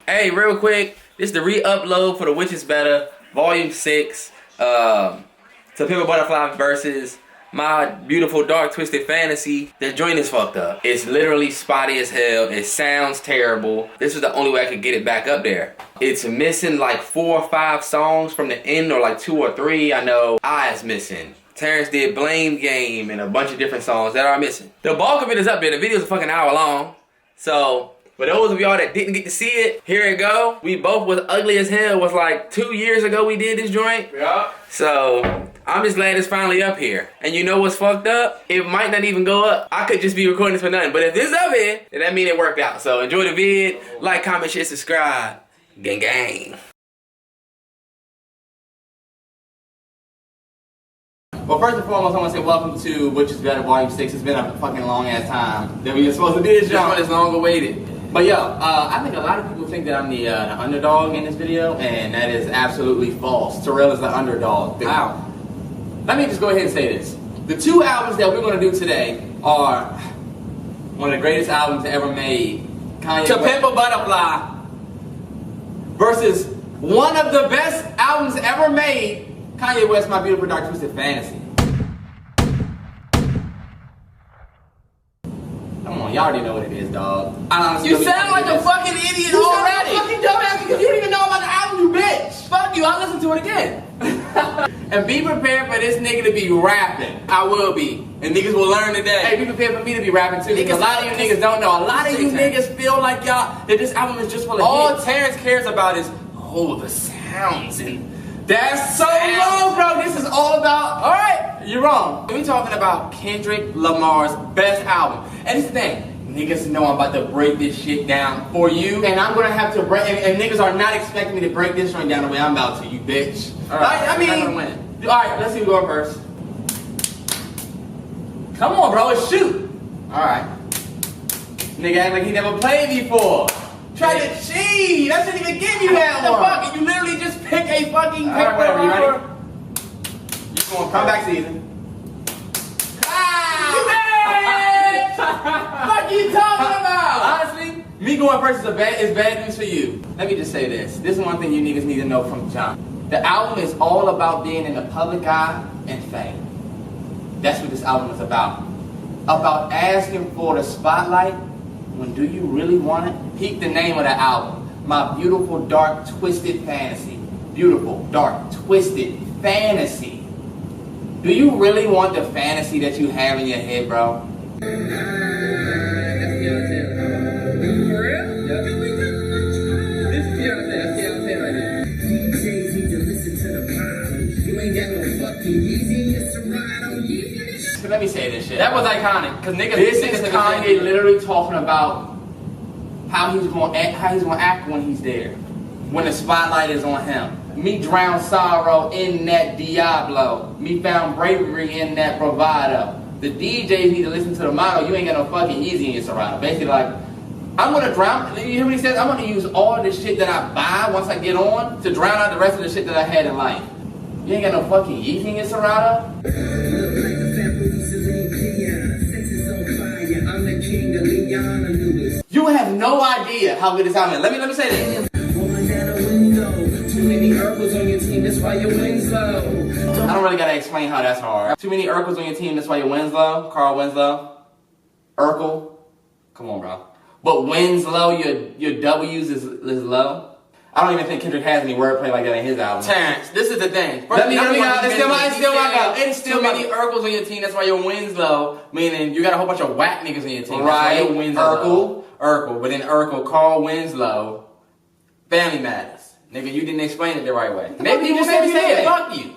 Hey, real quick, this is the re-upload for The Which Is Better, Volume 6. To Pimp a Butterfly versus My Beautiful Dark Twisted Fantasy. The joint is fucked up. It's literally spotty as hell. It sounds terrible. This is the only way I could get it back up there. It's missing like 4 or 5 songs from the end, or like 2 or 3. I know I is missing. Terrance did Blame Game and a bunch of different songs that are missing. The bulk of it is up there. The video's a fucking hour long. So, for those of y'all that didn't get to see it, here it go. We both was ugly as hell. It was like 2 years ago we did this joint. Yeah. So, I'm just glad it's finally up here. And you know what's fucked up? It might not even go up. I could just be recording this for nothing. But if this is up here, then that means it worked out. So, enjoy the vid. Like, comment, share, subscribe. Gang, gang. Well, first and foremost, I want to say welcome to Which Is Better Volume 6. It's been a fucking long ass time that we were supposed to do this jump. It's long awaited. But yo, I think a lot of people think that I'm the underdog in this video, and that is absolutely false. Terrell is the underdog. Wow. Let me just go ahead and say this. The 2 albums that we're going to do today are one of the greatest albums ever made. To Pimp a Butterfly versus one of the best albums ever made, Kanye West, My Beautiful Dark Twisted Fantasy. Come on, y'all already know what it is, dog. You sound like a fucking idiot already. You fucking dumbass because you don't even know about the album, you bitch. Fuck you, I'll listen to it again. And be prepared for this nigga to be rapping. I will be. And niggas will learn today. Hey, be prepared for me to be rapping too. Because a lot of you niggas don't know. A lot of you niggas feel like y'all, that this album is just full of all hits. Terrance cares about is, the sounds and... That's so low, bro. This is all about, alright, you're wrong. We're talking about Kendrick Lamar's best album. And it's the thing, niggas know I'm about to break this shit down for you. And I'm gonna have to break, and niggas are not expecting me to break this joint down the way I'm about to, you bitch. Alright, I mean, alright, let's see who going first. Come on, bro, let's shoot. Alright. Nigga act like he never played before. Try to cheat! That shouldn't even give you that one! Fuck, you literally just pick a fucking paper. Alright, whatever, you ready? You going comeback season. What are you talking about? Honestly, me going first is bad news for you. Let me just say this. This is one thing you niggas need to know from John. The album is all about being in the public eye and fame. That's what this album is about. About asking for the spotlight when do you really want it? Peep the name of the album. My Beautiful Dark Twisted Fantasy. Beautiful, dark, twisted fantasy. Do you really want the fantasy that you have in your head, bro? So let me say this shit. That was iconic, cause niggas. This is Kanye literally talking about how he's gonna act when he's there, when the spotlight is on him. Me drown sorrow in that Diablo. Me found bravery in that bravado. The DJs need to listen to the motto. You ain't got no fucking easy in your Serato. Basically, like, I'm gonna drown. You hear what he says? I'm gonna use all this shit that I buy once I get on to drown out the rest of the shit that I had in life. You ain't got no fucking easy in your Serato. You have no idea how good this album is. Let me say this. Too many Urkels on your team, that's why your wins low. I don't really gotta explain how that's hard. Too many Urkels on your team, that's why your wins low. Carl Winslow. Urkel. Come on, bro. But Winslow, your W's is low. I don't even think Kendrick has any wordplay like that in his album. Terrance, this is the thing. It's still many Urkels on your team, that's why your wins low. Meaning you got a whole bunch of whack niggas on your team. Right. That's why your wins Urkel. But then Urkel, Carl Winslow, Family Matters. Nigga, you didn't explain it the right way. Maybe you just had to say it. Fuck you.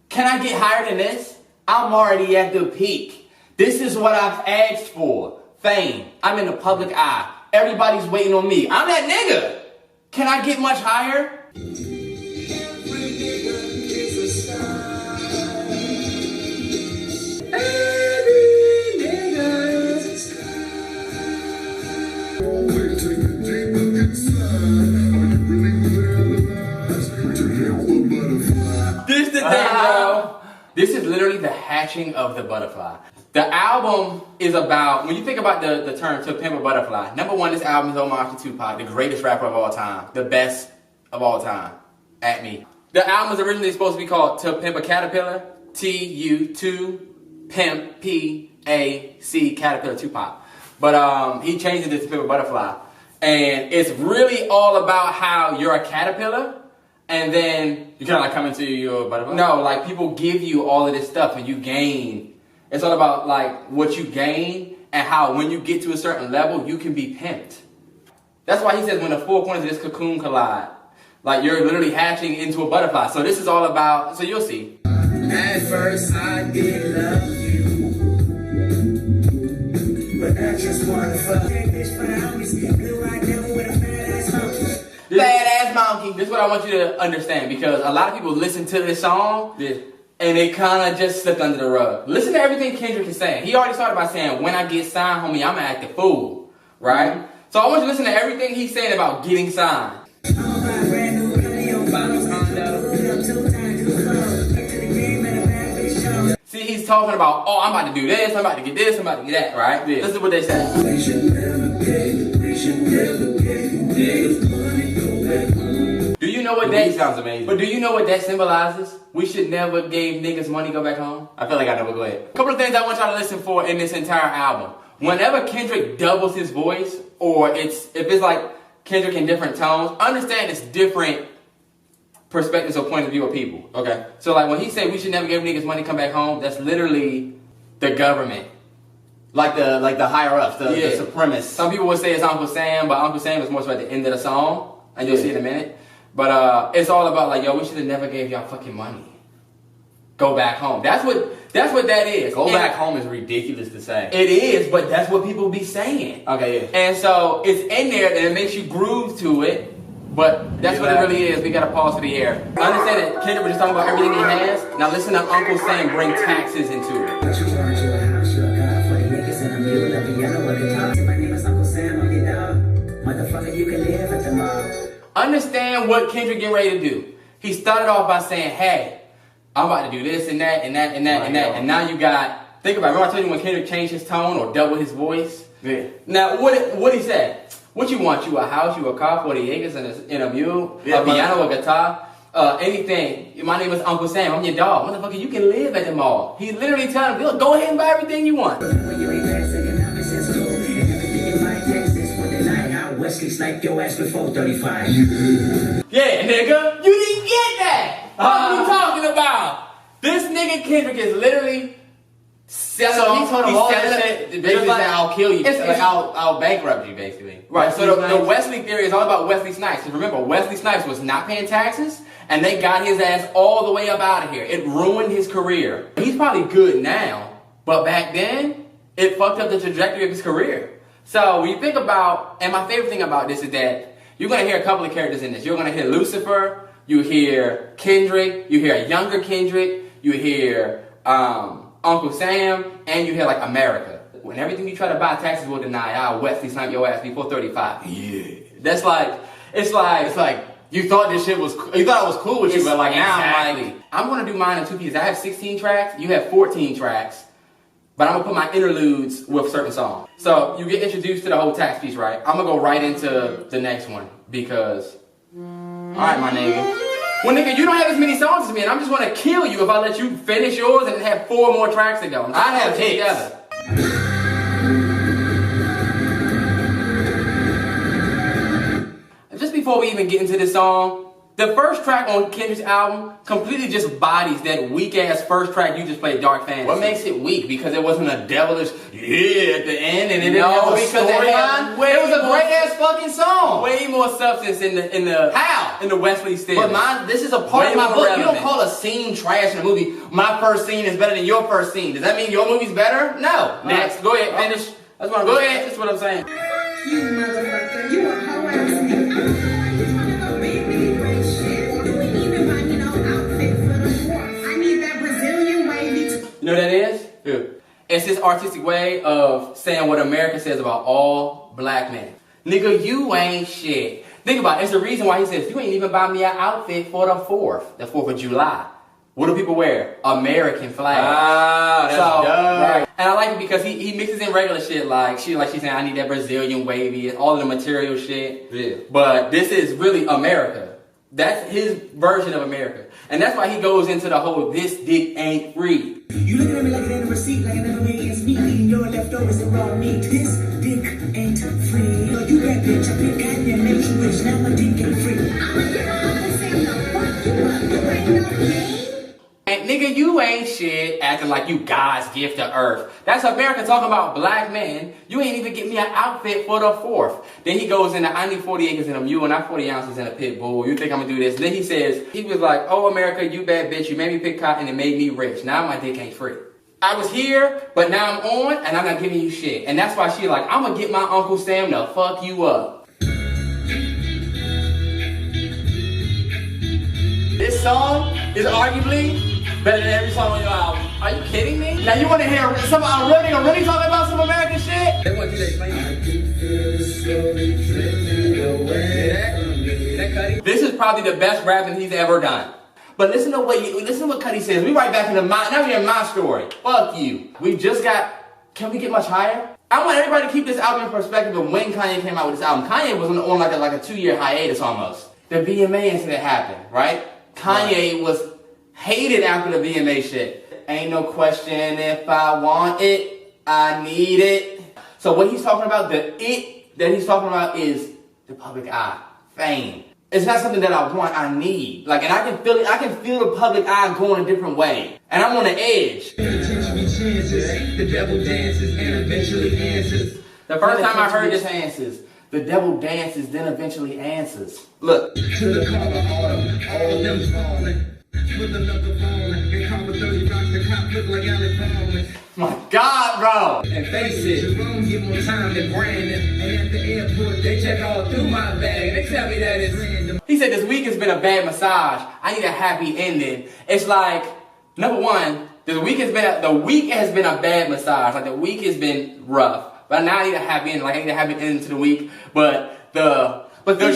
Can I get higher than this? I'm already at the peak. This is what I've asked for. Fame. I'm in the public eye. Everybody's waiting on me. I'm that nigga. Can I get much higher? This is the thing, bro. This is literally the hatching of the butterfly. The album is about, when you think about the term To Pimp a Butterfly, number one, this album is homage to Tupac, the greatest rapper of all time, the best of all time, at me. The album was originally supposed to be called To Pimp a Caterpillar, T-U-2 Pimp P-A-C Caterpillar Tupac. But he changed it to Pimp a Butterfly. And it's really all about how you're a caterpillar, and then you kind of like come into your butterfly. No, like people give you all of this stuff and you gain. It's all about like what you gain and how when you get to a certain level, you can be pimped. That's why he says when the four corners of this cocoon collide, like you're literally hatching into a butterfly. So this is all about, so you'll see. At first I did love you, but I just wanna fuck. Badass monkey. This is what I want you to understand, because a lot of people listen to this song and they kind of just slipped under the rug. Listen to everything Kendrick is saying. He already started by saying, when I get signed, homie, I'ma act a fool, right? So I want you to listen to everything he's saying about getting signed. See, he's talking about, oh, I'm about to do this, I'm about to get this, I'm about to get that, right? Yeah. Listen to what they say. Do you know what that sounds amazing? But do you know what that symbolizes? We should never give niggas money go back home. I feel like I know, but go ahead. A couple of things I want y'all to listen for in this entire album. Whenever Kendrick doubles his voice, or if it's like Kendrick in different tones, understand it's different perspectives or points of view of people. Okay. So like when he said we should never give niggas money come back home, that's literally the government. Like the higher ups, the supremacists. Some people would say it's Uncle Sam, but Uncle Sam is more so at the end of the song, and you'll see in a minute. But it's all about like, yo, we should have never gave y'all fucking money. Go back home. That's what that is. Go back home is ridiculous to say. It is, but that's what people be saying. Okay, yeah. And so it's in there and it makes you groove to it, but that's what it really is. We gotta pause for the air. I understand that Kendrick was just talking about everything he has. Now listen to Uncle Sam bring taxes into it. Understand what Kendrick getting ready to do. He started off by saying, hey, I'm about to do this and that and that and that and that. And now you got, think about it. Remember I told you when Kendrick changed his tone or doubled his voice? Yeah. Now, what he said? What you want? You a house, you a car, 40 acres, and a mule, a piano, a guitar, anything. My name is Uncle Sam. I'm your dog. Motherfucker, you can live at the mall. He literally telling him, go ahead and buy everything you want. Like your ass before 35. Yeah, nigga, you didn't get that. What are you talking about? This nigga Kendrick is literally selling. He told him all that shit. Basically, like, I'll kill you. I'll bankrupt you, basically. Right. So the Wesley theory is all about Wesley Snipes. And remember, Wesley Snipes was not paying taxes, and they got his ass all the way up out of here. It ruined his career. He's probably good now, but back then, it fucked up the trajectory of his career. So when you think about, and my favorite thing about this is that you're going to hear a couple of characters in this. You're going to hear Lucifer, you hear Kendrick, you hear a younger Kendrick, you hear Uncle Sam, and you hear like America. When everything you try to buy, taxes will deny. I'll Wesley snipe your ass before 35. Yeah. That's like, it's like, you thought this shit was, you thought it was cool with you, but like now I'm going to do mine in 2 pieces. I have 16 tracks, you have 14 tracks. But I'm going to put my interludes with certain songs. So you get introduced to the whole tax piece, right? I'm going to go right into the next one because, alright, my nigga. Well, nigga, you don't have as many songs as me, and I'm just going to kill you if I let you finish yours and have 4 more tracks to go. I have hits. Just before we even get into this song, the first track on Kendrick's album completely just bodies that weak-ass first track you just played, Dark Fantasy. What makes it weak? Because it wasn't a devilish yeah at the end, and it didn't have a storyline. It was a great-ass fucking song. Way more substance in the Wesley style. But this is a part of my book. Relevant. You don't call a scene trash in a movie. My first scene is better than your first scene. Does that mean your movie's better? No. Next, go ahead, finish. That's what I'm going. Go ahead. That's what I'm saying. You motherfucker, you a hoe ass. You know what that is? Yeah. It's his artistic way of saying what America says about all black men. Nigga, you ain't shit. Think about it. It's the reason why he says, you ain't even buy me an outfit for the 4th of July. what do people wear? American flags. Ah, that's dope. Right. And I like it because he mixes in regular shit like she's saying I need that Brazilian wavy and all of the material shit. Yeah. But this is really America. That's his version of America. And that's why he goes into the whole this dick ain't free. You looking at me like it ain't a receipt, like I never made ends meet. Eating your leftovers and raw meat. This dick ain't free. No, you bad bitch. I pick Kanye and make you rich. Now my dick ain't free. And nigga, you ain't shit acting like you God's gift to earth. That's America talking about black men. You ain't even get me an outfit for the 4th. Then he goes into, I need 40 acres in a mule and not 40 ounces in a pit bull. You think I'm gonna do this? Then he says, he was like, oh America, you bad bitch. You made me pick cotton and made me rich. Now my dick ain't free. I was here, but now I'm on and I'm not giving you shit. And that's why she like, I'm gonna get my Uncle Sam to fuck you up. This song is arguably better than every song on your album. Are you kidding me? Now you want to hear some really talking about some American shit? They want you to explain it. This is probably the best rapping he's ever done. But listen to what Cudi says. We right back into now we're in my story. Fuck you. We just got. Can we get much higher? I want everybody to keep this album in perspective of when Kanye came out with this album. Kanye was on like a 2-year hiatus almost. The VMA incident happened, right? Kanye was hated after the VMA shit. Ain't no question if I want it, I need it. So what he's talking about, the it that he's talking about is the public eye, fame. It's not something that I want, I need. Like, and I can feel it, I can feel the public eye going a different way. And I'm on the edge. The devil dances and eventually answers. The first time I heard this answers. The devil dances, then eventually answers. Look. To the call of autumn, all of them falling. With another falling. They call with 30 rocks, the cop look like Alec Baldwin. My God, bro. And face it, Jerome give more time than Brandon. And at the airport, they check all through my bag. They tell me that it's random. He said this week has been a bad massage. I need a happy ending. It's like, number one, the week has been a bad massage. Like the week has been rough. But now I need a happy ending. Like I need a happy ending to the week. But the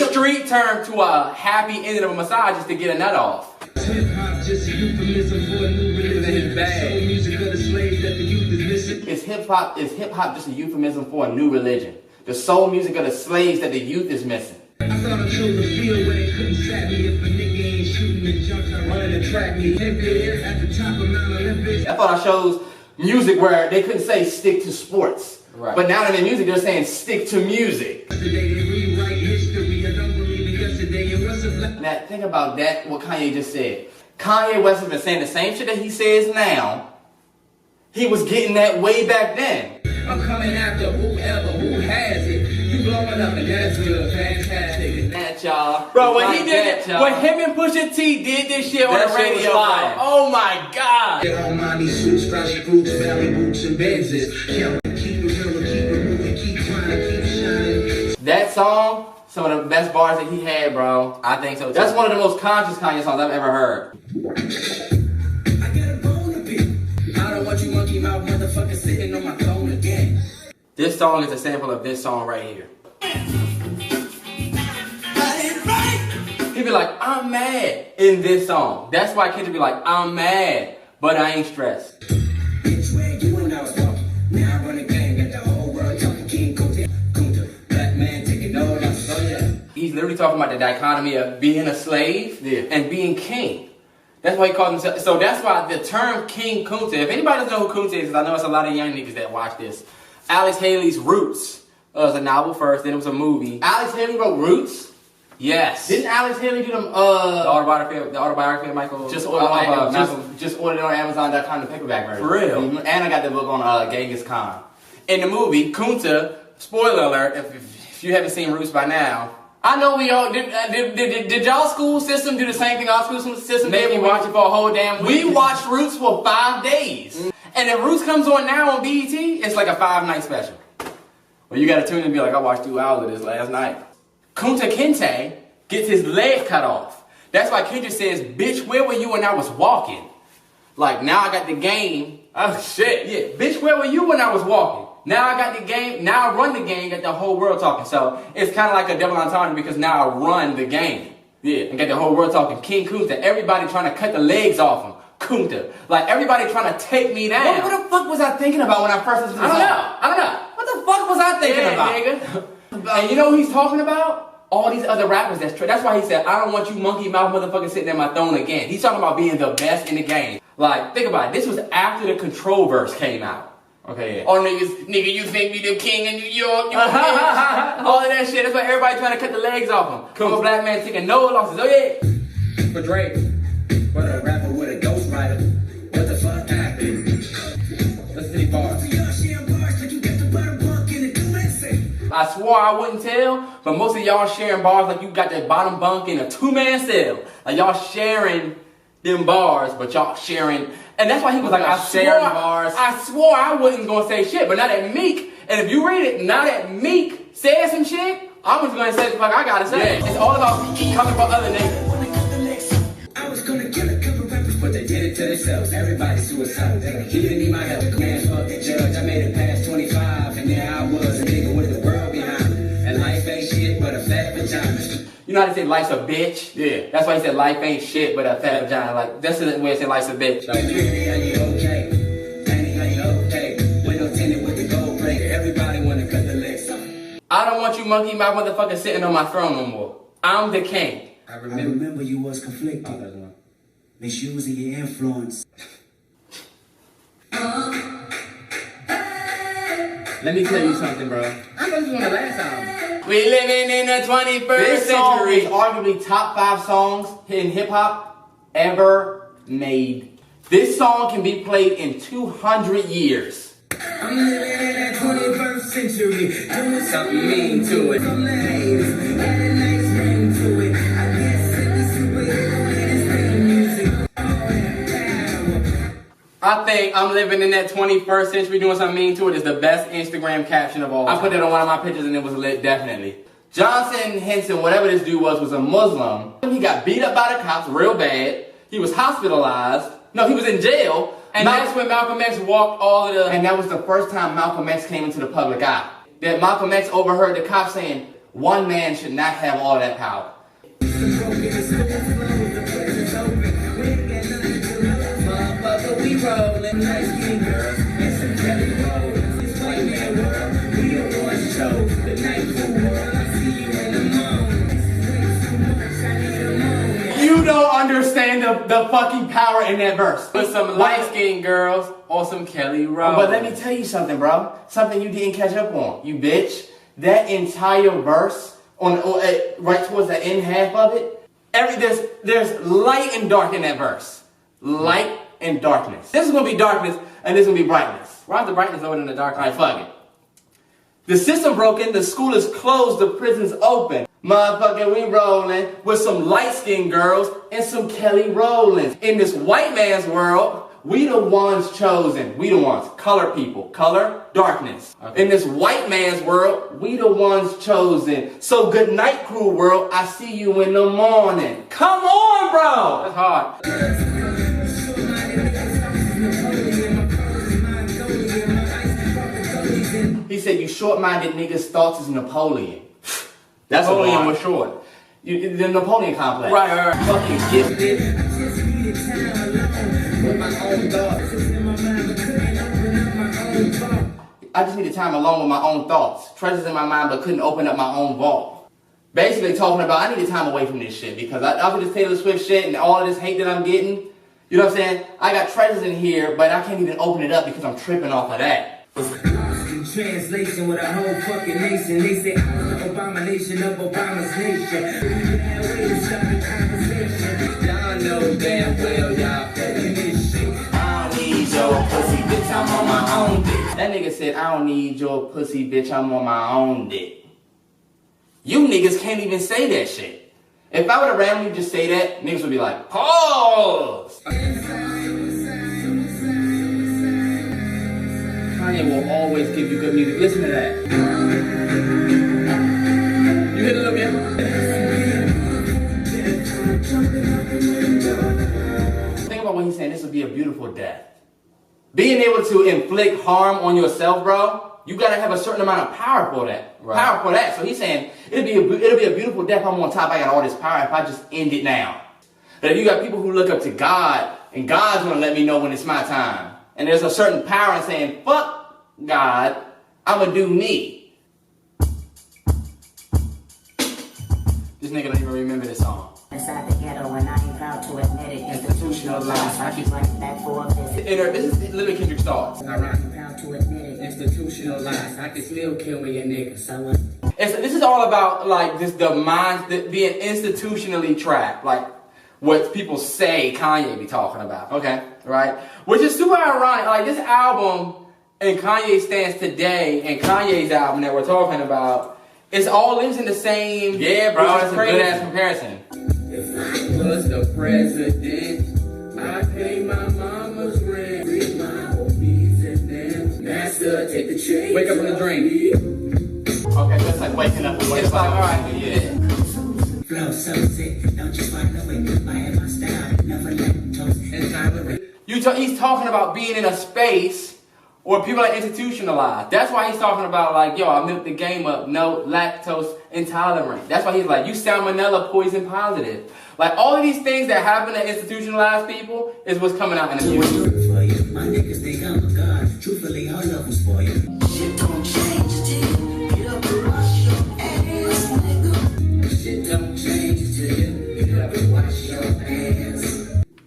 street term to a happy ending of a massage is to get a nut off. Hip hop just a euphemism for a new religion. Soul music of the slaves that the youth is missing. Is hip hop just a euphemism for a new religion? The soul music of the slaves that the youth is missing. I thought I chose a field where they couldn't sap me. If a nigga ain't shooting the jumps, I running to track me. At the top of Mount Olympus. I thought I chose music where they couldn't say stick to sports. Right. But now that in music, they're saying stick to music. Today they rewrite history. I don't believe in yesterday. And what's a now think about that, what Kanye just said. Kanye West has been saying the same shit that he says now. He was getting that way back then. I'm coming after whoever, who has it. You blowing up and that's good, fantastic. That y'all. Bro, when he did it, when him and Pusha T did this shit on the radio, oh my God. Get on mommy suits, fresh boots, valley boots, and Benzes. That song, some of the best bars that he had, bro. I think so too. That's one of the most conscious Kanye songs I've ever heard. I got a bone to pick. I don't want you monkey mouth motherfucker sitting on my throne again. This song is a sample of this song right here. He be like, I'm mad in this song. That's why kids be like, I'm mad, but I ain't stressed. Bitch, where you and I was walking. Now I run a game, got the whole world talking. King Kunta, black man taking all that. Oh yeah. He's literally talking about the dichotomy of being a slave and being king. That's why he called himself. So that's why the term King Kunta, if anybody doesn't know who Kunta is, I know it's a lot of young niggas that watch this. Alex Haley's Roots. It was a novel first, then it was a movie. Alex Haley wrote Roots? Yes. Didn't Alex Haley do them, the autobiography of Michael? Just ordered it on Amazon.com, the paperback version. For real? And I got the book on Genghis Khan. In the movie, Kunta, spoiler alert, if you haven't seen Roots by now, I know we all, did y'all school system do the same thing our school system did? We watched it for a whole damn week. We watched Roots for 5 days. And if Roots comes on now on BET, it's like a 5-night special. Well, you gotta tune in and be like, I watched 2 hours of this last night. Kunta Kinte gets his leg cut off. That's why Kendrick says, bitch, where were you when I was walking? Like, now I got the game. Oh, shit. Yeah, bitch, where were you when I was walking? Now I got the game. Now I run the game, got the whole world talking. So it's kind of like a double entendre because now I run the game. Yeah, and got the whole world talking. King Kunta, everybody trying to cut the legs off him. Kunta. Like, everybody trying to take me down. What the fuck was I thinking about when I first listened to this song? I don't know. What the fuck was I thinking about? Nigga. And you know who he's talking about? All these other rappers that's why he said, I don't want you monkey mouth motherfucker sitting in my throne again. He's talking about being the best in the game. Like, think about it. This was after the Control verse came out. Okay, yeah. Oh, nigga, you think me the king of New York? You all of that shit. That's why everybody trying to cut the legs off him. I'm a black man taking no losses. Oh, yeah. For Drake, but a rapper with a ghostwriter. What the fuck happened? Let's see bars. I swore I wouldn't tell, but most of y'all sharing bars like you got that bottom bunk in a two-man cell. Like y'all sharing them bars, but y'all sharing, and that's why he was like, I swore I wasn't gonna say shit, but now that Meek, and if you read it, now that Meek said some shit, I'm just gonna say the fuck I gotta say. It's all about coming for other niggas. I was gonna kill a couple rappers, but they did it to themselves. Everybody's suicidal. He didn't need my help. Man, fuck the judge. I made it past 25, and there I was, a nigga with the world behind me. And life ain't shit but a fat vagina. You know how they say life's a bitch? Yeah. That's why he said life ain't shit but a fat vagina. Like, that's the way they say life's a bitch. Like, Danny, are you okay? Danny, are you okay? Window tinted with the gold plate. Everybody wanna cut the legs off. I don't want you monkey mouth motherfucker sitting on my throne no more. I'm the king. I remember you was conflicted. Misusing your influence. Let me tell you something, bro. I know this was on the last album. We living in the 21st century. This song is arguably top 5 songs in hip-hop ever made. This song can be played in 200 years. I'm living in that 21st century. Doing something mean to it. From the haters, add a nice ring to it. I guess every superhero in his theme music. I think I'm living in that 21st century doing something mean to it is the best Instagram caption of all time. I put that on one of my pictures and it was lit, definitely. Johnson Henson, whatever this dude was a Muslim. He got beat up by the cops real bad. He was hospitalized. No, he was in jail. And that's when Malcolm X walked all of the... And that was the first time Malcolm X came into the public eye. That Malcolm X overheard the cops saying, one man should not have all that power. We rollin' nice skin girls and some Kelly rollin'. This white man world, we the ones chose. The night cool world, I see you in the moon. You don't understand the fucking power in that verse. With some light-skinned girls or some Kelly Rowland. But let me tell you something, bro. Something you didn't catch up on, you bitch. That entire verse, right towards the end half of it, there's light and dark in that verse. Light and darkness. This is going to be darkness, and this is going to be brightness. Why is the brightness lower than the darkness? All right, fuck it. The system broken, the school is closed, the prison's open. Motherfucker, we rolling with some light-skinned girls and some Kelly Rowlands. In this white man's world, we the ones chosen. We the ones. Color people. Color, darkness. Okay. In this white man's world, we the ones chosen. So good night, cruel world. I see you in the morning. Come on, bro. That's hard. He said, you short-minded niggas' thoughts is Napoleon. That's Napoleon was short. The Napoleon complex. Right. Fucking gifted. I just needed time alone with my own thoughts. Treasures in my mind, but couldn't open up my own vault. Basically talking about, I needed time away from this shit because after this Taylor Swift shit and all of this hate that I'm getting, you know what I'm saying? I got treasures in here, but I can't even open it up because I'm tripping off of that. Translation with a whole fucking nation. They say I was the abomination of Obama's nation. Y'all know damn well y'all fucking this shit. I don't need your pussy, bitch, I'm on my own dick. That nigga said, I don't need your pussy, bitch, I'm on my own dick. You niggas can't even say that shit. If I would have randomly just say that, niggas would be like, pause. Kanye will always give you good music. Listen to that. You hit a little bit. Think about what he's saying. This would be a beautiful death. Being able to inflict harm on yourself, bro, you gotta have a certain amount of power for that. Right. Power for that. So he's saying it'll be a beautiful death. I'm on top. I got all this power. If I just end it now. But if you got people who look up to God And God's gonna let me know when it's my time. And there's a certain power in saying, fuck God, I'ma do me. This nigga don't even remember this song. Inside the ghetto and I ain't proud to admit it. Institutionalized, I keep right back for a visit. This is literally Kendrick's thoughts. I rock proud to admit it. Institutionalized, I can still kill me a nigga. So what? This is all about like just the mind being institutionally trapped, like what people say Kanye be talking about. Okay, right? Which is super ironic. Like this album and Kanye's stance today and Kanye's album that we're talking about, it's all lives in the same. Yeah, bro, it's a good ass comparison. If I was the president, I'd pay my mama's rent. Read my obedience and then master, take the chain. Wake up from the dream. Okay, that's like waking up. It's like, alright, yeah. Flow so sick, don't you find a way. I have my style, never let toast and tolerate. He's talking about being in a space where people are institutionalized. That's why he's talking about like, yo, I milked the game up, no lactose intolerant. That's why he's like, you salmonella poison positive. Like all of these things that happen to institutionalized people is what's coming out in the music. My niggas think I'm a god, truthfully all of us for you. Shit don't change till you get up and wash your ass, nigga. Shit don't change till you get up and wash your ass.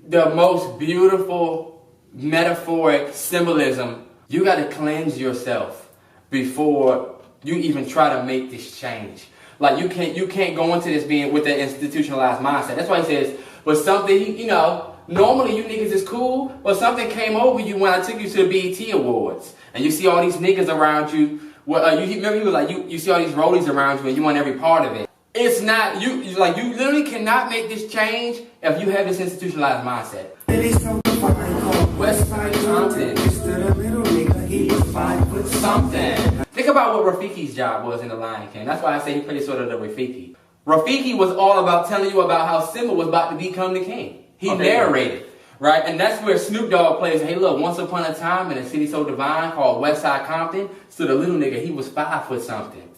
The most beautiful metaphoric symbolism. You got to cleanse yourself before you even try to make this change. Like you can't go into this being with that institutionalized mindset. That's why he says, but something, you know, normally you niggas is cool, but something came over you when I took you to the BET Awards. And you see all these niggas around you. Well, remember he was like, you see all these rollies around you and you want every part of it. It's not, you literally cannot make this change if you have this institutionalized mindset. West Side Compton. Something. Think about what Rafiki's job was in The Lion King. That's why I say he played sort of the Rafiki. Rafiki was all about telling you about how Simba was about to become the king. He narrated, right? And that's where Snoop Dogg plays, hey look, once upon a time in a city so divine called West Side Compton, stood a little nigga, he was 5 foot something.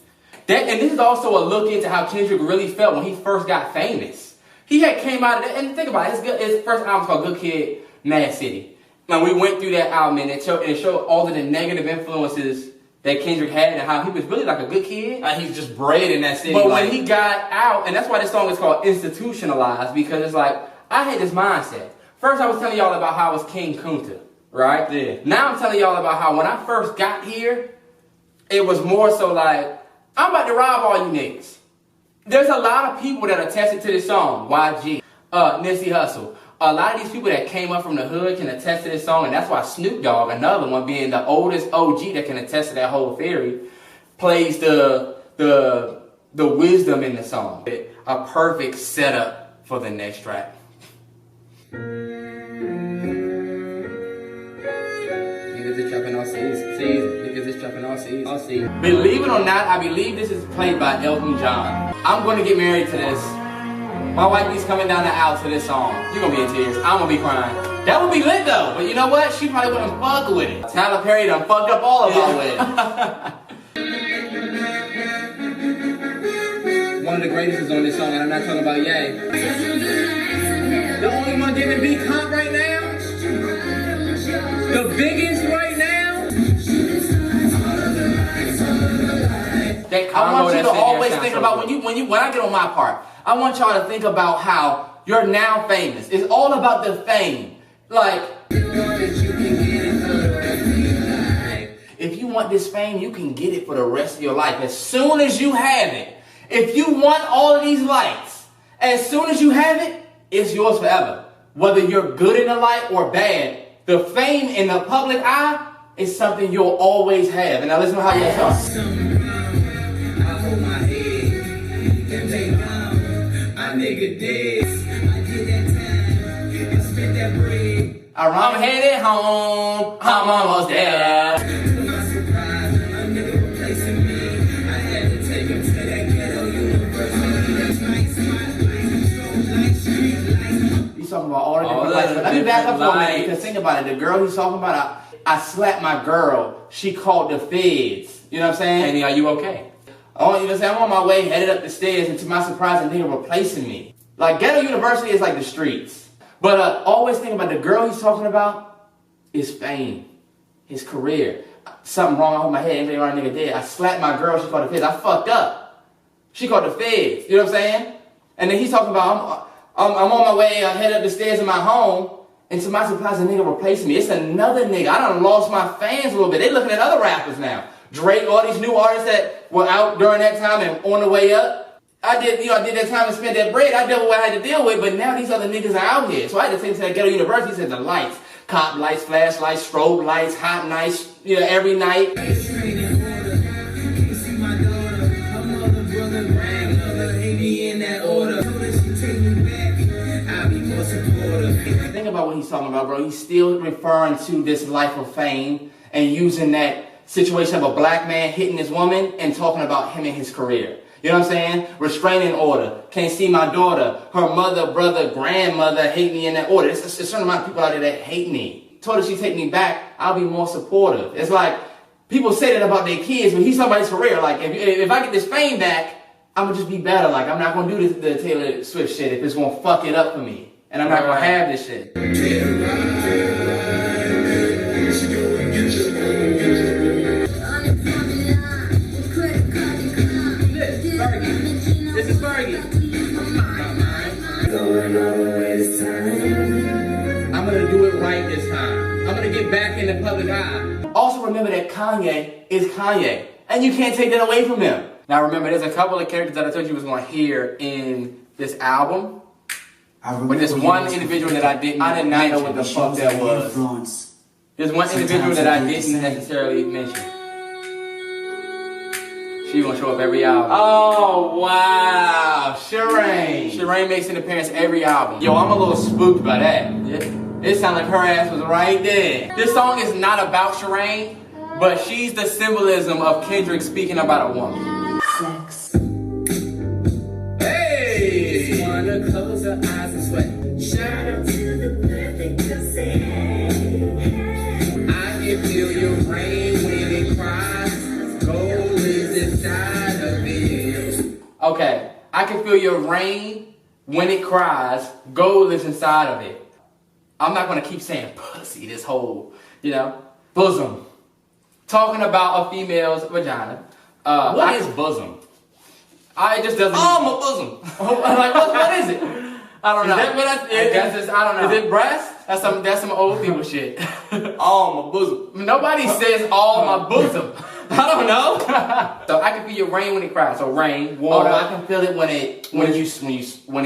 And this is also a look into how Kendrick really felt when he first got famous. He had came out of that, and think about it, his first album called Good Kid, Mad City. And we went through that album and it showed all of the negative influences that Kendrick had and how he was really like a good kid. And he's just bred in that city. But when he got out, and that's why this song is called Institutionalized, because it's like, I had this mindset. First I was telling y'all about how I was King Kunta, right? Yeah. Now I'm telling y'all about how when I first got here, it was more so like, I'm about to rob all you niggas. There's a lot of people that attested to this song, YG, Nipsey Hussle. A lot of these people that came up from the hood can attest to this song, and that's why Snoop Dogg, another one, being the oldest OG that can attest to that whole theory, plays the wisdom in the song. A perfect setup for the next track. Niggas is trapping all season. Niggas is trapping all season. Believe it or not, I believe this is played by Elton John. I'm going to get married to this. My wife is coming down the aisle to this song. You're gonna be in tears. I'm gonna be crying. That would be lit though. But you know what? She probably wouldn't fuck with it. Tyler Perry done fucked up all of us with it. One of the greatest is on this song, and I'm not talking about Ye. The only one giving beat comp right now. The biggest right now. I want you to always think about when I get on my part. I want y'all to think about how you're now famous. It's all about the fame. Like, if you want this fame, you can get it for the rest of your life. As soon as you have it, if you want all of these lights, as soon as you have it, it's yours forever. Whether you're good in the light or bad, the fame in the public eye is something you'll always have. And now listen to how you start. Nigga dead. I did that time and spent that bread. I'm headed home. I'm almost there. To my surprise, a nigga replacing me. I had to take him to that ghetto university. He's talking about all the different lights. Let me back up for a minute because think about it. The girl he's talking about, I slapped my girl. She called the feds. You know what I'm saying? Andy, are you okay? Oh, you know what I'm saying? I'm on my way, headed up the stairs, and to my surprise, a nigga replacing me. Like, ghetto university is like the streets. But always think about the girl he's talking about is fame, his career. Something wrong with my head, anything wrong, nigga dead. I slapped my girl, she called the feds. I fucked up. She called the feds. You know what I'm saying? And then he's talking about, I'm on my way, I head up the stairs in my home, and somebody supplies a nigga replacing me. It's another nigga. I done lost my fans a little bit. They looking at other rappers now. Drake, all these new artists that were out during that time and on the way up. I did that time and spent that bread. I dealt with what I had to deal with, but now these other niggas are out here. So I had to take to that ghetto university. He said the lights, cop lights, flashlights, strobe lights, hot nights, every night. Think about what he's talking about, bro. He's still referring to this life of fame and using that situation of a black man hitting his woman and talking about him and his career. You know what I'm saying? Restraining order. Can't see my daughter. Her mother, brother, grandmother hate me in that order. There's a certain amount of people out there that hate me. Told her she take me back, I'll be more supportive. It's like, people say that about their kids, but he's talking about his career. Like, if I get this fame back, I'm going to just be better. Like, I'm not going to do the Taylor Swift shit if it's going to fuck it up for me. And I'm not going to have this shit. This is Fergie. I'm going to do it right this time. I'm going to get back in the public eye. Also remember that Kanye is Kanye. And you can't take that away from him. Now remember, there's a couple of characters that I told you was going to hear in this album. But there's one individual that I did not know what the fuck that was. There's one individual that I didn't necessarily mention. She gonna show up every album. Oh, wow. Shireen. Shireen makes an appearance every album. Yo, I'm a little spooked by that. Yeah. It sounds like her ass was right there. This song is not about Shireen, but she's the symbolism of Kendrick speaking about a woman. Sex. Hey! Wanna close her eyes and sweat. Shout out to the perfect pussy. I can feel your rain when it cries. Gold is inside of it. Okay, I can feel your rain when it cries. Gold is inside of it. I'm not gonna keep saying pussy this whole, bosom. Talking about a female's vagina. What is bosom? It just doesn't. Oh, my bosom. Like what is it? I don't know. Is that what I don't know. Is it breast? That's some old people shit. All my bosom. Nobody says all my bosom. I don't know. So I can feel your rain when it cries. So rain, water. I can feel it when it's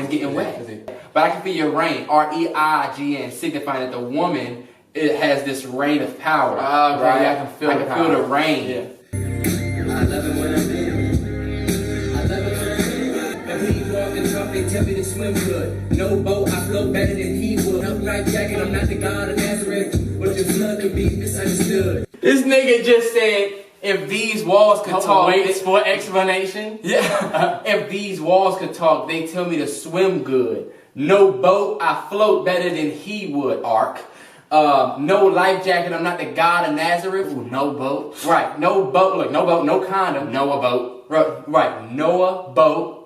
getting wet. But I can feel your rain. REIGN, signifying that the woman has this reign of power. Okay, right? Yeah, I can feel the rain. Yeah. I love it when I'm in. They tell me to swim good. No boat, I float better than he would. No life jacket, I'm not the God of Nazareth. But your blood could be misunderstood. This nigga just said, if these walls could talk. Wait for explanation? Yeah. If these walls could talk, they tell me to swim good. No boat, I float better than he would, Ark. No life jacket, I'm not the God of Nazareth. Ooh, no boat. Right, no boat. Look, no boat, no condom. Noah boat. Right, Noah boat.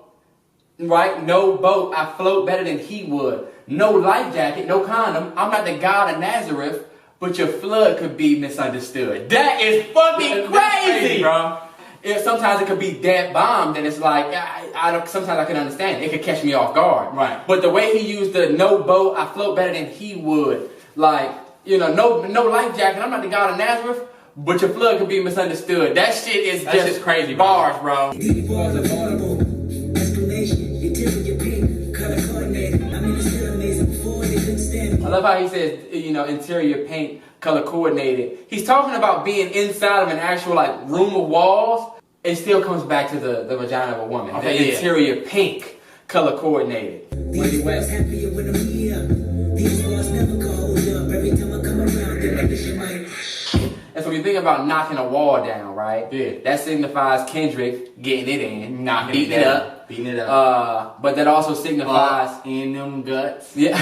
Right? No boat. I float better than he would. No life jacket, no condom. I'm not the God of Nazareth, but your flood could be misunderstood. That is fucking crazy, bro. Sometimes it could be dead bombed, and it's like, sometimes I can understand. It could catch me off guard. Right. But the way he used the no boat, I float better than he would. Like, no life jacket. I'm not the God of Nazareth, but your flood could be misunderstood. That shit is just crazy bars, bro. Deep walls are vulnerable. I love how he says, interior paint, color coordinated. He's talking about being inside of an actual room of walls. It still comes back to the vagina of a woman. Okay, the interior pink, color coordinated. These walls happier when I'm here. These walls never go hold up. Every time I come around, they like this shit might. And so when you think about knocking a wall down, right? Yeah. That signifies Kendrick getting it in, beating it up. But that also signifies in them guts. Yeah.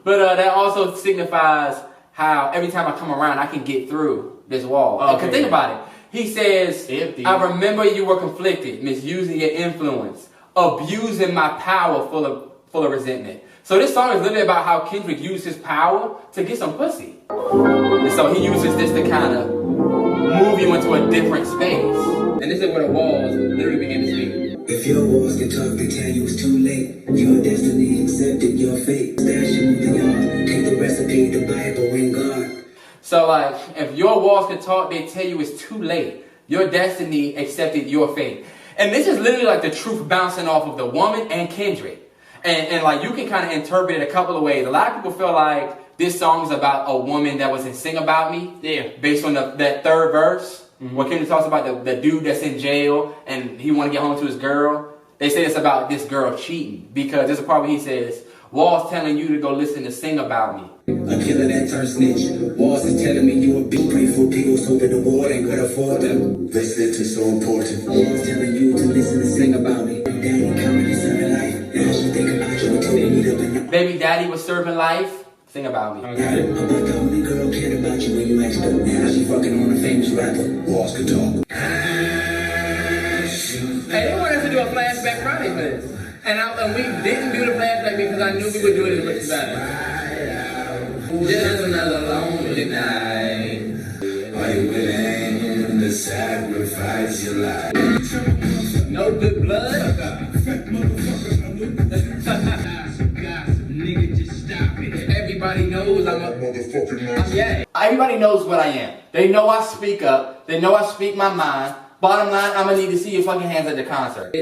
But that also signifies how every time I come around, I can get through this wall. Okay, think about it. He says, I remember you were conflicted, misusing your influence, abusing my power full of resentment. So this song is literally about how Kendrick used his power to get some pussy. And so he uses this to kind of move you into a different space. And this is where the walls literally begin to speak. If your walls can talk, they tell you it's too late. Your destiny accepted your fate. Stash you in the yard. Take the recipe, the Bible, and God. So like, if your walls can talk, they tell you it's too late. Your destiny accepted your fate. And this is literally like the truth bouncing off of the woman and Kendrick. And like, you can kind of interpret it a couple of ways. A lot of people feel like this song is about a woman that was in Sing About Me. Yeah. Based on that third verse. Mm-hmm. Where Kendrick talks about the dude that's in jail and he want to get home to his girl. They say it's about this girl cheating. Because there's a part where he says, Walls telling you to go listen to Sing About Me. A killer that turns snitch. Walls is telling me you a bitch. Pray for pills over the war and could afford them. This is so important. Walls telling you to listen to Sing About Me. Daddy coming to serving life. Now she think about you until they meet up in the... Baby daddy was serving life. Sing About Me. I'm about the only girl cared about you when you asked her. Now she fucking on a famous rapper. Walls could talk. Hey, they wanted us to do a flashback Friday for this. And we didn't do the flashback because I knew we would do it in Which Better. Just another lonely night. Are you willing to sacrifice your life? No good blood. Nigga, just stop it. Everybody knows I'm a motherfucking yeah. Everybody knows what I am. They know I speak up. They know I speak my mind. Bottom line, I'm gonna need to see your fucking hands at the concert.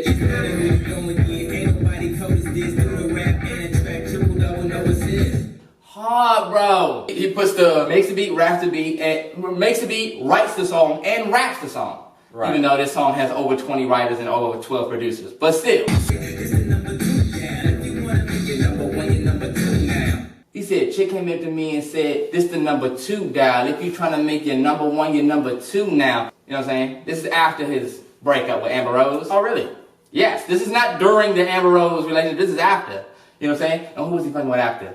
Hard, bro. He puts the makes the beat, raps the beat, and makes the beat, writes the song, and raps the song. Right. Even though this song has over 20 writers and over 12 producers, but still. He said, chick came up to me and said, this the number 2 dial. If you trying to make your number 1, your number 2 now. You know what I'm saying? This is after his breakup with Amber Rose. Oh, really? Yes. This is not during the Amber Rose relationship. This is after. You know what I'm saying? And who was he fucking with after?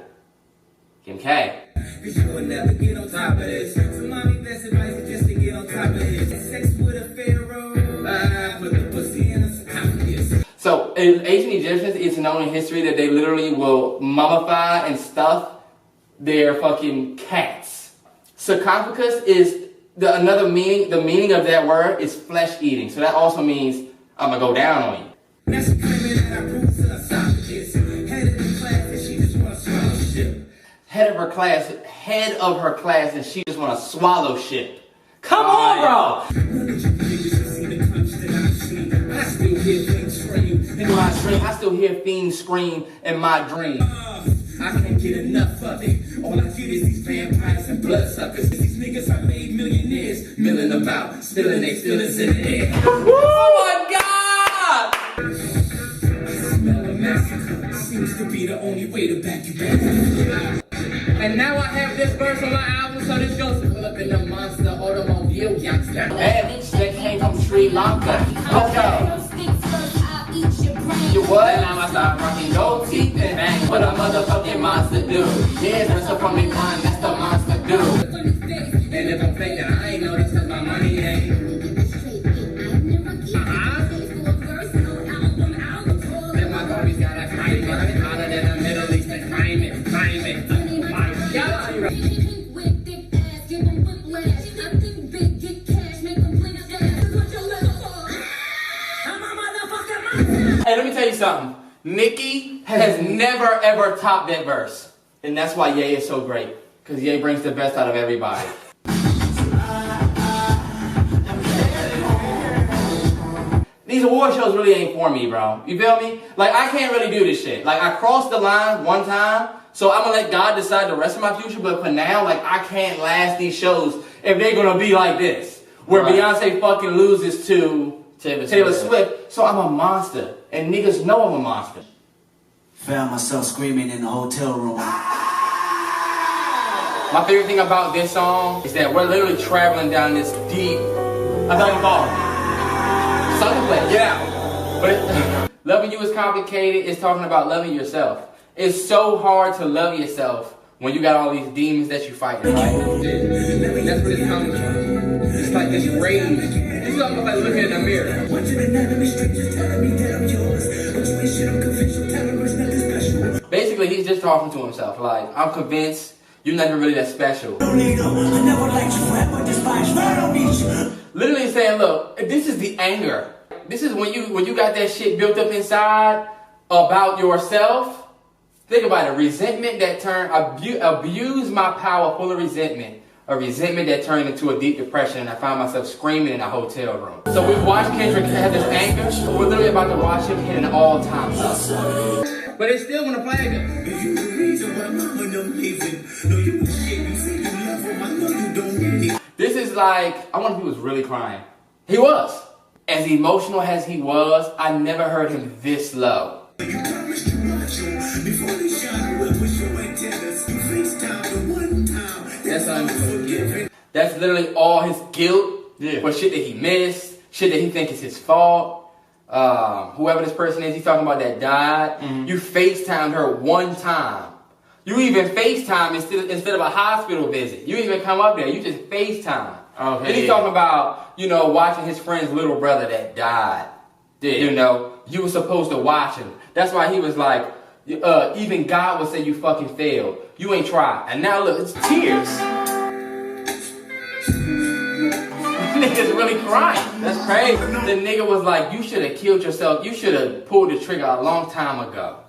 Kim K. Cause you will never get on top of this. So mommy best advice is just to get on top of this. Sex with a pharaoh. Put the pussy in a sarcophagus. So, in ancient Egyptians, it's known in history that they literally will mummify and stuff their fucking cats. Sarcophagus is another meaning. The meaning of that word is flesh eating. So that also means I'm gonna go down on you. That's claiming that I bruised her esophagus. Head of the class and she just wanna swallow shit. Head of her class, and she just wanna swallow shit. Come on, bro. In my dream, I still hear fiends scream in my dream. I can't get enough of it. All I get is these vampires and bloodsuckers. These niggas are made millionaires, milling about, spilling their feelings in the air. Oh my God! Smell a massacre seems to be the only way to back you back. And now I have this verse on my album, so this goes pull up in the monster automobile youngster. And that came from Sri Lanka. Okay. You what? And now I start rocking gold teeth and bang. What a motherfucking monster do. Yeah, that's up from me grind, that's the monster do. And if I'm faking, I ain't know this cause my money ain't. Then my homies got a crime, hotter than the Middle East and crime it. Oh my God. Hey, let me tell you something. Nicki has never ever topped that verse. And that's why Ye is so great. Because Ye brings the best out of everybody. These award shows really ain't for me, bro. You feel me? Like, I can't really do this shit. Like, I crossed the line one time, so I'm gonna let God decide the rest of my future, but for now, like, I can't last these shows if they're gonna be like this. Where Beyonce fucking loses to Taylor Swift, so I'm a monster. And niggas know I'm a monster. Found myself screaming in the hotel room. My favorite thing about this song is that we're literally traveling down this deep, I thought you called it. Something play, get out. But loving you is complicated. It's talking about loving yourself. It's so hard to love yourself when you got all these demons that you fight, right? That's what it's coming from. It's like this rage. It's almost like looking in the mirror. What's an anatomy strangers telling me that I'm yours? But you ain't shit, I'm convinced you're telling us nothing special. basically, he's just talking to himself. Like, I'm convinced you're not even really that special. Literally saying, look, this is the anger. This is when you got that shit built up inside about yourself. Think about it. Resentment that turned, abuse my power full of resentment. A resentment that turned into a deep depression, and I found myself screaming in a hotel room. So we watched Kendrick have this anger. We're literally about to watch him hit an all-time low. But it's still gonna flag us. This is like, I wonder if he was really crying. He was. As emotional as he was, I never heard him this low. That's literally all his guilt for shit that he missed, shit that he thinks is his fault. Whoever this person is, he's talking about that died. You FaceTimed her one time. You even FaceTime instead of a hospital visit. You didn't even come up there. You just FaceTime. Okay. Then he's talking about, watching his friend's little brother that died. Yeah. You were supposed to watch him. That's why he was like, even God would say you fucking failed. You ain't tried. And now look, it's tears. Nigga's really crying. That's crazy. The nigga was like, you should have killed yourself. You should have pulled the trigger a long time ago.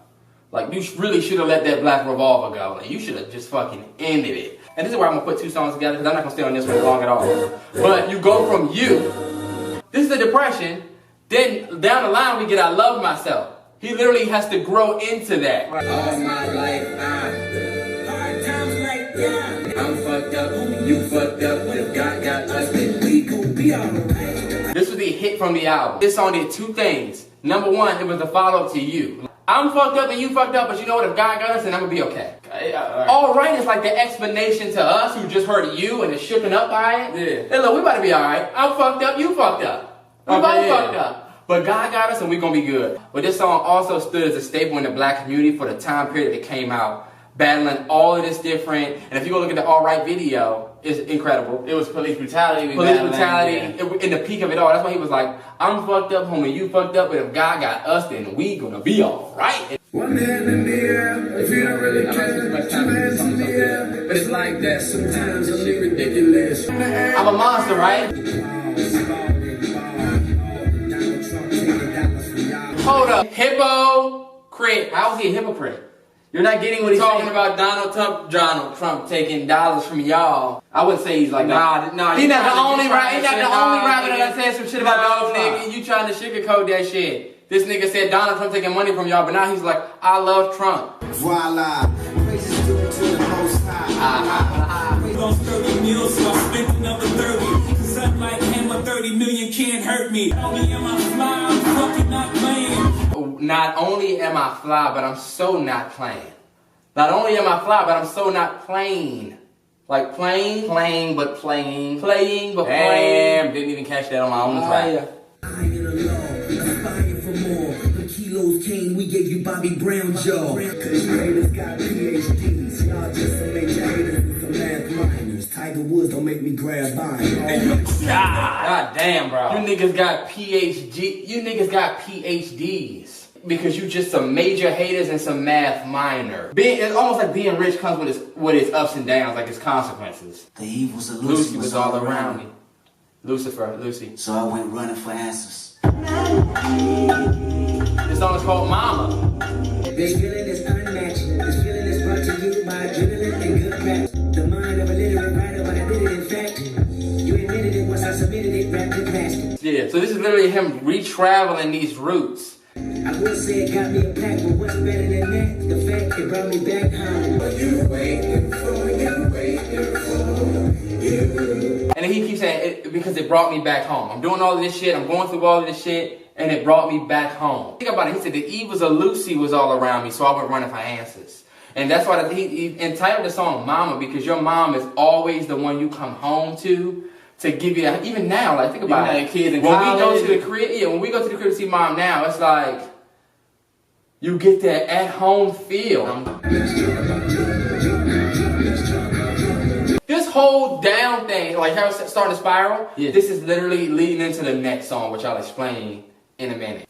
Like, you really should have let that black revolver go. Like, you should have just fucking ended it. And this is where I'm going to put two songs together, because I'm not going to stay on this one long at all. But you go from this is the depression, then down the line we get I love myself. He literally has to grow into that. All my life, hard times like that. I'm fucked up, you fucked up, but if God got us, then we gon' be alright. This was the hit from the album. This song did two things. Number one, it was a follow-up to You. I'm fucked up and you fucked up, but you know what? If God got us, then I'm gonna be okay. All right is like the explanation to us who just heard You and is shooken up by it. Yeah. Hey, look, we about to be all right. I'm fucked up, you fucked up. We both fucked up. But God got us and we gonna be good. But this song also stood as a staple in the black community for the time period it came out, battling all of this different. And if you go look at the All Right video, it's incredible. It was police brutality. Police brutality, in the peak of it all. That's why he was like, I'm fucked up, homie, you fucked up, but if God got us, then we gonna be all right. One hand in the air, if you don't really care, two hands in the air. But it's like that sometimes, it's shit ridiculous. I'm a monster, right? Hold up, hypocrite. How is he a hypocrite? You're not getting what he's talking about. Donald Trump taking dollars from y'all. I wouldn't say he's like that. Nah. He's not the only rapper that said some shit about Donald Trump. Nigga, you trying to sugarcoat that shit. This nigga said Donald Trump taking money from y'all, but now he's like, I love Trump. Voila. Praises due to the most high. We lost 30 mil, so I spent another 30. Cause I'm like him, a 30 million can't hurt me. Not only am I fly, I'm fucking not playing. Not only am I fly, but I'm so not playing. Not only am I fly, but I'm so not playing. Like playing, but playing. Playing, but playing. Damn, didn't even catch that on my own track. Kilos came, we gave you Bobby Brown jaw. Cause you haters got PhDs. Y'all just some major haters and some math minors. Tiger Woods don't make me grab mine. God damn, bro. You niggas got PhDs. Because you just some major haters and some math minor. It's almost like being rich comes with its ups and downs, like its consequences. The evils of Lucy was all around me. Lucy. So I went running for answers. This song is called Mama. This feeling is unmatched. This feeling is brought to you by adrenaline and good rap. The mind of a literate writer, but I did it in fact. You admitted it once I submitted it, wrapped it past. Yeah, so this is literally him re-traveling these roots. I would say it got me a pack, but what's better than that? The fact it brought me back home. What you waiting for, you. And then he keeps saying, because it brought me back home. I'm doing all of this shit, I'm going through all of this shit, and it brought me back home. Think about it, he said, the evils of Lucy was all around me, so I went running for answers. And that's why he entitled the song Mama, because your mom is always the one you come home to give you that. Even now, like, think about it. Kids in when college. we go to the crib, when we go to the crib to see mom now, it's like, you get that at-home feel. This whole down thing, like how it's starting to spiral, this is literally leading into the next song, which I'll explain in a minute.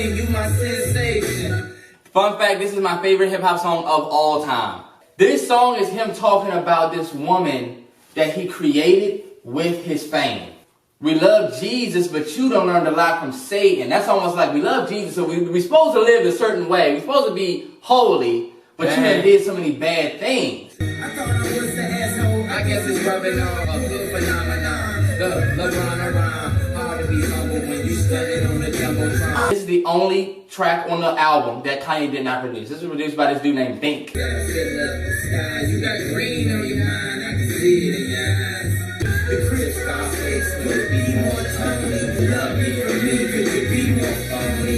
flame, you my sensation. Fun fact, this is my favorite hip hop song of all time. This song is him talking about this woman that he created with his fame. We love Jesus, but you don't learn a lot from Satan. That's almost like we love Jesus, so we're supposed to live a certain way. We're supposed to be holy, but you done did so many bad things. I thought I was the asshole. I guess it's rubbing off a good phenomenon. The LeBron around. Hard to be humble when you studied on the jumbotron. This is the only track on the album that Kanye did not produce. This was produced by this dude named Bink. You got green on your mind, I can see it in your eyes. The crib Scarface, could it be more Tony? Love me for me, could you be more phony?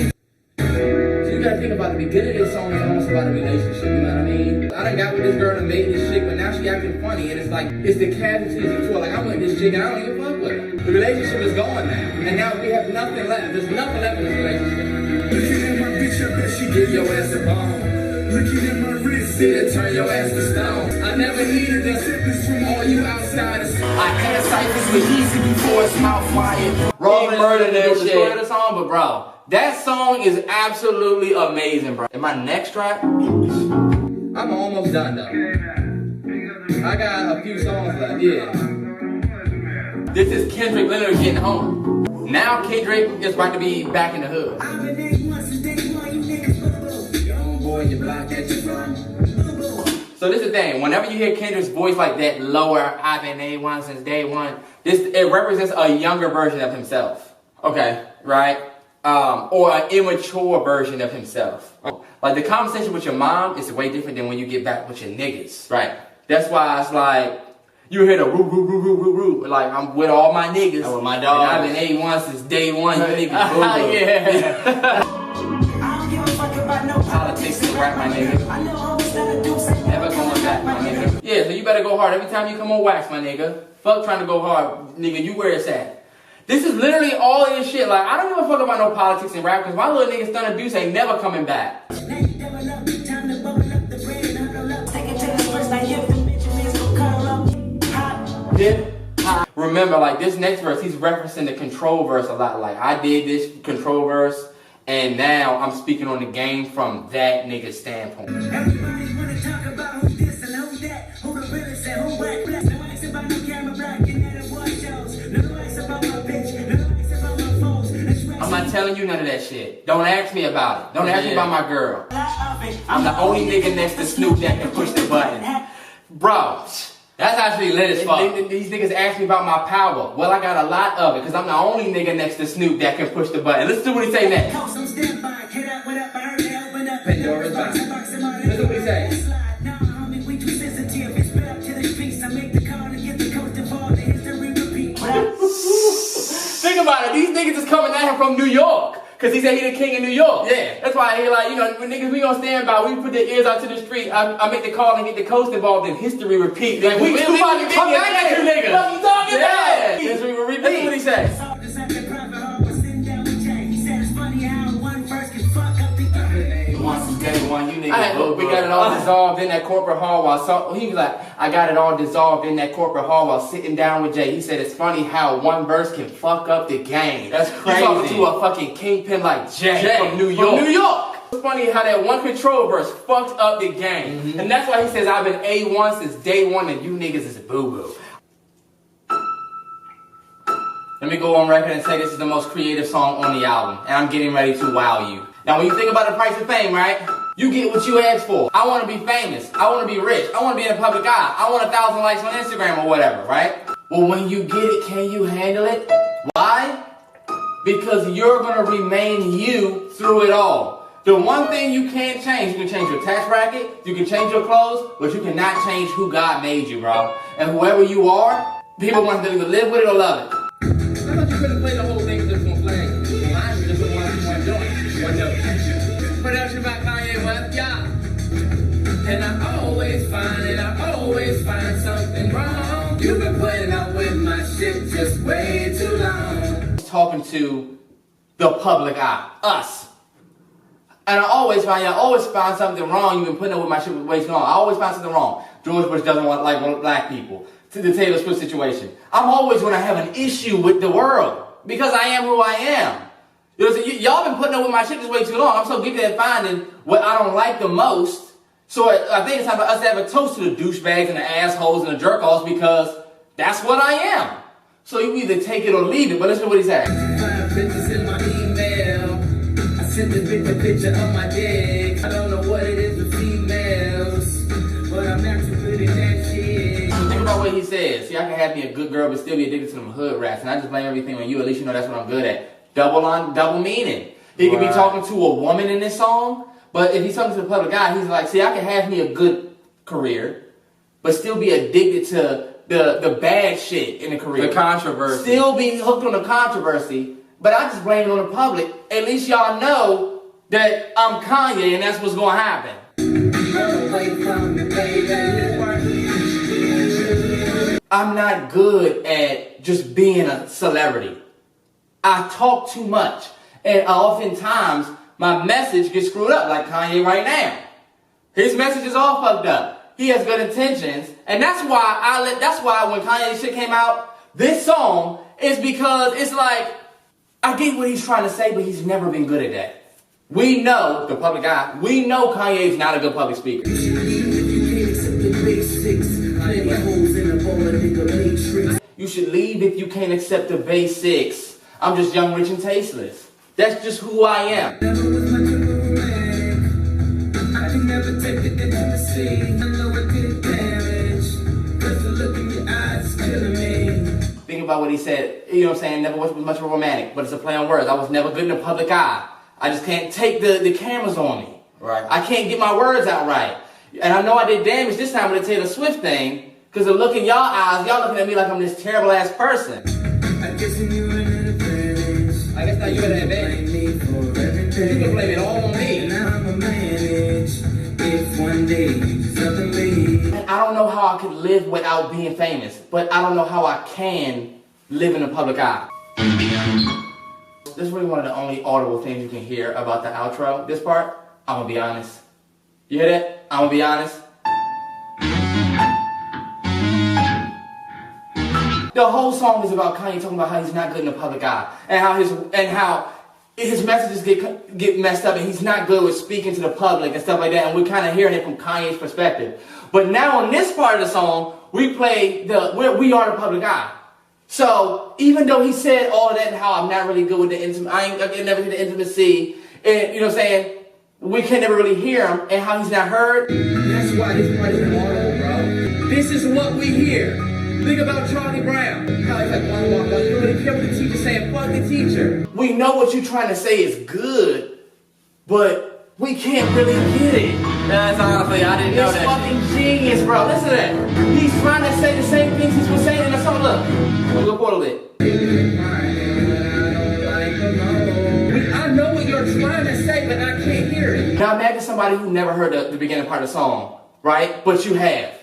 So you gotta think about the beginning of this song is almost about a relationship, you know what I mean? I done got with this girl and made this chick, but now she acting funny, and it's like, it's the casualties of tour. Like, I'm with this chick and I don't even fuck with her. The relationship is gone now, and now we have nothing left. There's nothing left in this relationship. Looking at my bitch, I bet she give your ass a bone. Looking at my wrist, it'll turn your ass to stone. I never needed acceptance from all you outsiders. I had ciphers with Yeezy before it's mouth wired. Raw murder that shit. The song, but bro, that song is absolutely amazing, bro. And my next track, I'm almost done though. I got a few songs left, yeah. This is Kendrick literally getting home. Now Kendrick is about to be back in the hood. I've been A1 since day one, you niggas boo-boo. Your homeboy, your block that you from, boo-boo. So this is the thing, whenever you hear Kendrick's voice like that lower, I've been A1 since day one, it represents a younger version of himself. Okay, right? Or an immature version of himself. Like the conversation with your mom is way different than when you get back with your niggas. Right. That's why it's like, you hear the woo. Like, I'm with all my niggas. I'm with my dog. And I've been A1 since day one. You niggas boo. Yeah. Politics and rap, my nigga. Never going back, my nigga. Yeah, so you better go hard every time you come on wax, my nigga. Fuck trying to go hard, nigga. You where it's at. This is literally all this shit. Like, I don't give a fuck about no politics and rap, because my little nigga Stunner Deuce ain't never coming back. Remember, like, this next verse, he's referencing the control verse a lot. Like, I did this control verse, and now I'm speaking on the game from that nigga's standpoint. Everybody wanna talk about who this and who that, who the realest and who whack. No likes about no camera black and that award shows. No likes about my bitch, no likes about my foes. I'm not telling you none of that shit. Don't ask me about it. Don't ask me about my girl. I'm the only nigga next to Snoop that can push the button. Bro, that's actually lit as fuck. These niggas ask me about my power. Well, I got a lot of it, because I'm the only nigga next to Snoop that can push the button. Listen to what he say next. Pandora's box. Listen to what he say. Think about it. These niggas is coming at him from New York. Cause he said he the king of New York. Yeah. That's why he like, you know, when niggas we gonna stand by, we put their ears out to the street. I make the call and get the coast involved, and history repeat. Like, we too about to come back at you niggas. What you talking about? History will repeat. Listen what he says. We got it all dissolved in that corporate hall while he was like, I got it all dissolved in that corporate hall while sitting down with Jay. He said it's funny how one verse can fuck up the game. That's crazy. You're talking to a fucking kingpin like Jay from New York. From New York. It's funny how that one control verse fucked up the game. Mm-hmm. And that's why he says I've been A1 since day one and you niggas is boo-boo. Let me go on record and say this is the most creative song on the album. And I'm getting ready to wow you. Now when you think about the price of fame, right? You get what you ask for. I want to be famous. I want to be rich. I want to be in the public eye. I want 1,000 likes on Instagram or whatever, right? Well, when you get it, can you handle it? Why? Because you're going to remain you through it all. The one thing you can't change, you can change your tax bracket, you can change your clothes, but you cannot change who God made you, bro. And whoever you are, people want to either live with it or love it. I thought you couldn't play the whole thing just on playing. Mine was just the one you weren't doing. One note. Production by Kanye West, yeah. And I always find something wrong. You've been putting up with my shit just way too long. Talking to the public eye, us. And I always find something wrong. You've been putting up with my shit way too long. I always find something wrong. George Bush doesn't want black people. To the Taylor Swift situation. I'm always going to have an issue with the world. Because I am who I am. You know what I'm saying? Y'all been putting up with my shit this way too long. I'm so gifted at finding what I don't like the most. So I think it's time for us to have a toast to the douchebags and the assholes and the jerk-offs because that's what I am. So you either take it or leave it. But listen to what he said. 5 pictures in my email. I sent the picture of my dick. I don't know what it is with females, but I'm actually good at that shit. So think about what he says. See, I can have me a good girl but still be addicted to them hood rats. And I just blame everything on you. At least you know that's what I'm good at. Double meaning. He could be talking to a woman in this song, but if he's talking to the public guy, he's like, see, I can have me a good career, but still be addicted to the bad shit in the career. The controversy. Still be hooked on the controversy, but I just blame it on the public. At least y'all know that I'm Kanye and that's what's going to happen. I'm not good at just being a celebrity. I talk too much. And oftentimes, my message gets screwed up, like Kanye right now. His message is all fucked up. He has good intentions. And that's why when Kanye's shit came out, this song is because it's like, I get what he's trying to say, but he's never been good at that. We know, the public eye, we know Kanye's not a good public speaker. You should leave if you can't accept the basics. I'm just young, rich, and tasteless. That's just who I am. Think about what he said. You know what I'm saying? Never was much of a romantic, but it's a play on words. I was never good in the public eye. I just can't take the cameras on me. Right. I can't get my words out right. And I know I did damage this time with the Taylor Swift thing, because the look in y'all eyes, y'all looking at me like I'm this terrible ass person. I guess now you're an advantage. You can blame it all on me. And I'm a manage if one day you suddenly. I don't know how I could live without being famous, but I don't know how I can live in the public eye. This is really one of the only audible things you can hear about the outro. This part, I'm gonna be honest. You hear that? I'm gonna be honest. The whole song is about Kanye talking about how he's not good in the public eye, and how his messages get messed up, and he's not good with speaking to the public and stuff like that. And we're kind of hearing it from Kanye's perspective. But now on this part of the song, we play we are the public eye. So even though he said all of that and how I'm not really good with the intimacy, I never get the intimacy, and you know what I'm saying, we can never really hear him, and how he's not heard. That's why this part isn't audible, bro. This is what we hear. Think about Charlie Brown. How he's like, one, you don't really care what the teacher's saying. Fuck the teacher. We know what you're trying to say is good, but we can't really get it. That's honestly, I didn't know It's that. fucking genius, bro. Listen to that. He's trying to say the same things he's been saying in the song. Look, we'll go portal it. I know what you're trying to say, but I can't hear it. Now imagine somebody who never heard the beginning part of the song, right? But you have.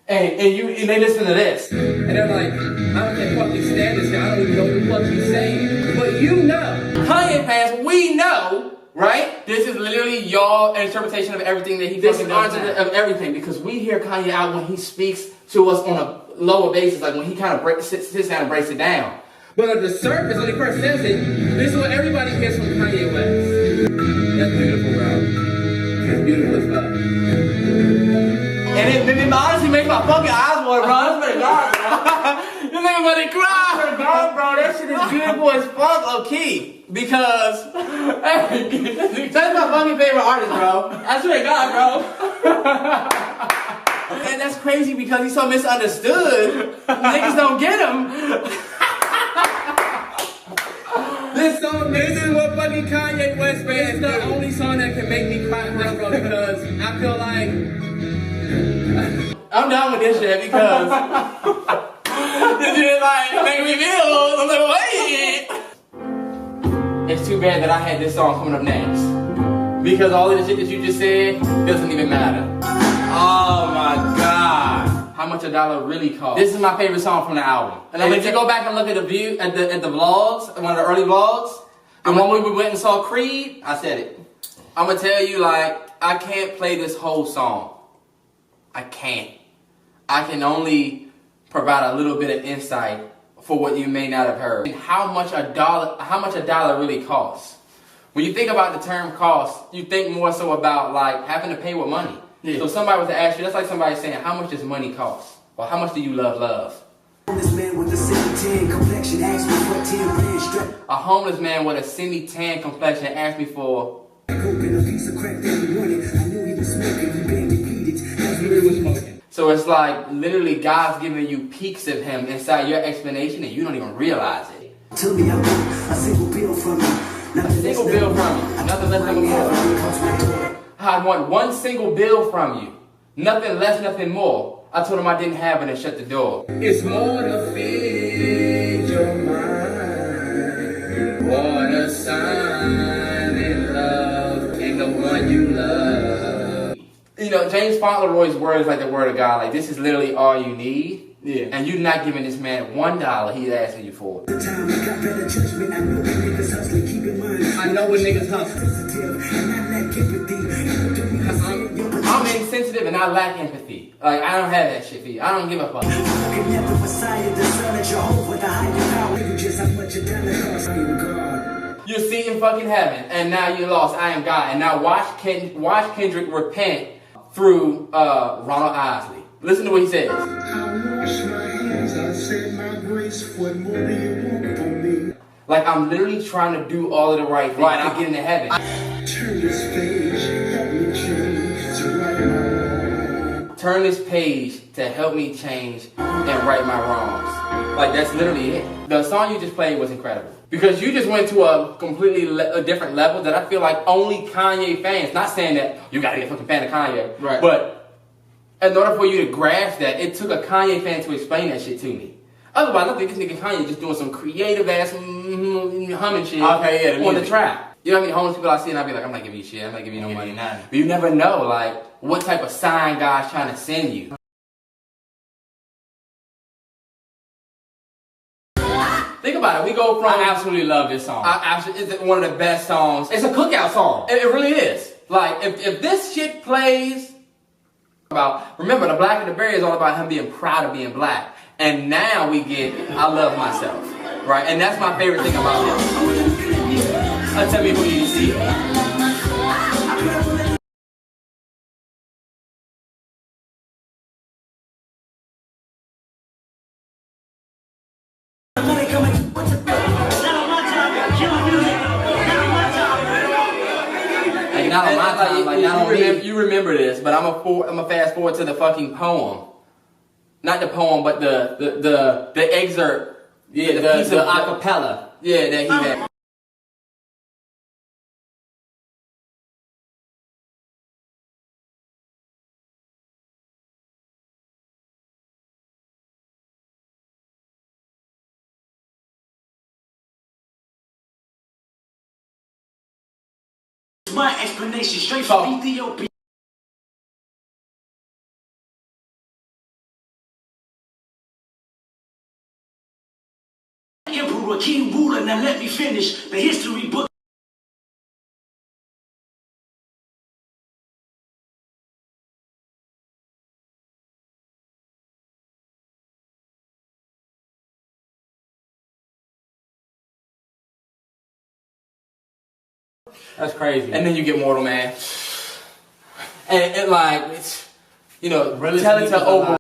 And they listen to this. And they're like, I can't fucking stand this guy. I don't even know what the fuck he's saying. But you know. Kanye fans, we know, right? This is literally your interpretation of everything that he fucking does. Of everything, because we hear Kanye out when he speaks to us on a lower basis, like when he kind of sits down and breaks it down. But on the surface, when he first says it, this is what everybody gets from Kanye West. That's beautiful, bro. That's beautiful as fuck. And it honestly makes my fucking eyes water, bro. That's pretty God, bro. This nigga about to cry. God, bro, that shit is beautiful as fuck, low-key. Because, hey, that's my fucking favorite artist, bro. I swear to God, bro. And that's crazy because he's so misunderstood. Niggas don't get him. This is what fucking Kanye West fans do. It's the only song that can make me cry, bro, because I feel like I'm done with this shit because this shit like making me feel I'm like, wait. It's too bad that I had this song coming up next. Because all of the shit that you just said doesn't even matter. Oh my God. How much $1 really costs. This is my favorite song from the album. And if you go back and look at the vlogs, one of the early vlogs, the one where we went and saw Creed, I said it. I'm gonna tell you, like, I can't play this whole song. I can't. I can only provide a little bit of insight for what you may not have heard. And how much a dollar really costs. When you think about the term cost, you think more so about like having to pay with money. Yeah. So somebody was to ask you, that's like somebody saying, how much does money cost? Or how much do you love? This man with the semi-tan complexion asked me for 10 grand straight. A homeless man with a semi-tan complexion asked me for A piece of crack that he wanted. I knew he was smoking. He been repeated. So it's like literally God's giving you peaks of him inside your explanation and you don't even realize it. Tell me I want a single bill from you. A single bill from you. Nothing less than more. I want one single bill from you. Nothing less, nothing more. I told him I didn't have it and shut the door. It's more to feed your mind. What a sign in love and the one you love. You know, James Fauntleroy's words like the word of God. Like, this is literally all you need. Yeah. And you're not giving this man $1 he's asking you for. The time I got better judgment. I know what niggas hustling. Keep in mind. I know what niggas hustle. I'm insensitive and I lack empathy. Like, I don't have that shit for you. I don't give a fuck. You're seeing fucking heaven, and now you're lost. I am God. And now watch Kendrick repent through Ronald Isley. Listen to what he says. I wash my hands, I said my grace. What more do you want from me? Like, I'm literally trying to do all of the right things to get into heaven. Turn this page, help me change to right my wrong. Turn this page to help me change and right my wrongs. Like, that's literally it. The song you just played was incredible. Because you just went to a completely different level that I feel like only Kanye fans, not saying that you gotta be a fucking fan of Kanye, right? But in order for you to grasp that, it took a Kanye fan to explain that shit to me. Otherwise, I think this nigga Kanye just doing some creative ass humming shit on the track. You know how many homeless people I see and I be like, I'm not giving you shit, I'm not giving you no money. But you never know, like, what type of sign God's trying to send you. Think about it. We go from. I absolutely love this song. It's one of the best songs. It's a cookout song. It really is. Like, if this shit plays, remember, the Black and the Berry is all about him being proud of being black. And now we get I Love Myself. Right? And that's my favorite thing about this. Tell me who you see. Not on my time, like not on me. You remember this, but I'm a fast forward to the fucking poem. Not the poem, but the excerpt. Yeah, the piece of acapella. Yeah, that he had. My explanation straight from Ethiopia. Emperor, king, ruler, now let me finish the history book. That's crazy. And then you get Mortal Man. And like, it's, you know, tell it to over.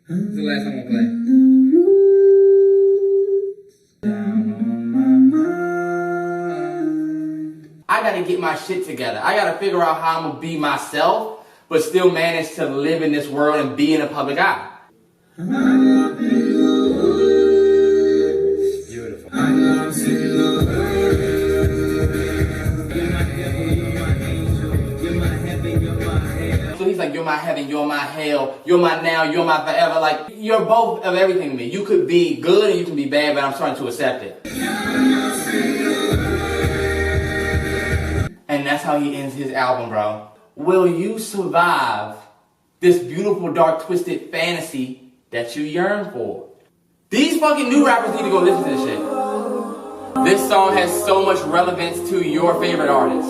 This is the last time I'm gonna play. I gotta get my shit together. I gotta figure out how I'm gonna be myself, but still manage to live in this world and be in the public eye. Beautiful. So he's like, you're my heaven, you're my hell, you're my now, you're my forever. Like, you're both of everything to me. You could be good and you can be bad, but I'm starting to accept it. And that's how he ends his album, bro. Will you survive this beautiful, dark, twisted fantasy that you yearn for? These fucking new rappers need to go listen to this shit. This song has so much relevance to your favorite artist.